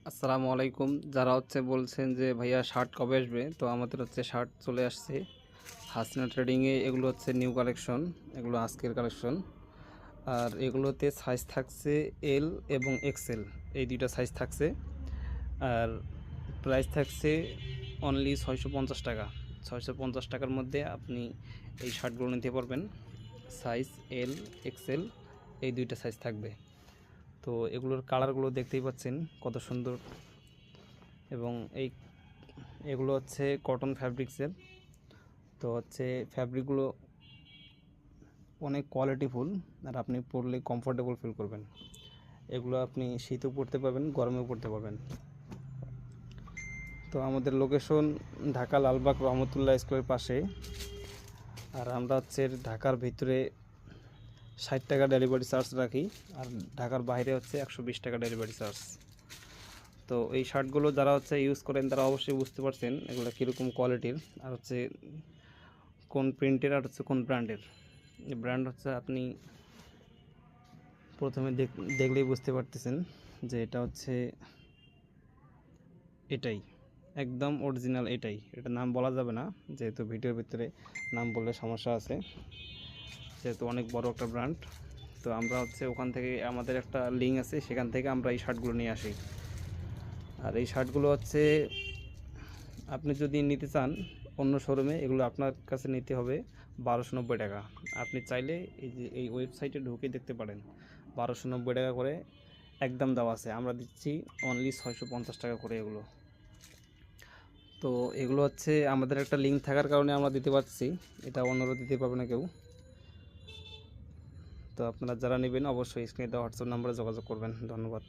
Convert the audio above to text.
আসসালামু আলাইকুম। যারা বলছেন যে ভাইয়া শার্ট কবে আসবে, তো আমাদের শার্ট চলে আসছে হাসিনা ট্রেডিংয়ে। এগুলো নিউ কালেকশন, এগুলো আজকের কালেকশন। আর এগুলোতে সাইজ থাকছে এল এবং এক্সেল, এই দুইটা সাইজ থাকছে। আর প্রাইস থাকছে অনলি 650 টাকা। 650 টাকার মধ্যে আপনি এই শার্টগুলো নিতে পারবেন। সাইজ এল, এক্সেল, এই দুইটা সাইজ থাকবে। তো এগুলোর কালারগুলো দেখতেই পাচ্ছেন কত সুন্দর। এবং এগুলো কটন ফ্যাব্রিক্সের। তো ফ্যাব্রিকগুলো অনেক কোয়ালিটিফুল, আর আপনি পরলে কমফোর্টেবল ফিল করবেন। এগুলো আপনি শীতেও পরতে পারবেন, গরমেও পরতে পারবেন। তো আমাদের লোকেশন ঢাকা লালবাগ রহমতুল্লাহ স্কুলের পাশে। আর আমরা ঢাকার ভিতরে 60 টাকা ডেলিভারি চার্জ রাখি, আর ঢাকার বাইরে 120 টাকা ডেলিভারি চার্জ। তো এই শার্টগুলো যারা ইউজ করেন তারা অবশ্যই বুঝতে পারছেন এগুলো কীরকম কোয়ালিটির, আর কোন প্রিন্টের, আর কোন ব্র্যান্ডের। এই ব্র্যান্ড আপনি প্রথমে দেখলেই বুঝতে পারতেছেন যে এটা এটাই একদম অরিজিনাল। এটা নাম বলা যাবে না, যেহেতু ভিডিওর ভিতরে নাম বললে সমস্যা আছে, যেহেতু অনেক বড় একটা ব্র্যান্ড। তো আমরা ওখান থেকে আমাদের একটা লিঙ্ক আছে, সেখান থেকে আমরা এই শার্টগুলো নিয়ে আসি। আর এই শার্টগুলো আপনি যদি নিতে চান অন্য শোরুমে, এগুলো আপনার কাছে নিতে হবে 1290 টাকা। আপনি চাইলে এই ওয়েবসাইটে ঢুকে দেখতে পারেন, 1290 টাকা করে একদম দেওয়া আছে। আমরা দিচ্ছি অনলি 650 টাকা করে এগুলো। তো এগুলো আমাদের একটা লিঙ্ক থাকার কারণে আমরা দিতে পারছি, এটা অন্যরা দিতে পারবে না কেউ। তো আপনারা যারা নেবেন অবশ্যই স্ক্রিনে দেওয়া হোয়াটসঅ্যাপ নাম্বারে যোগাযোগ করবেন। ধন্যবাদ।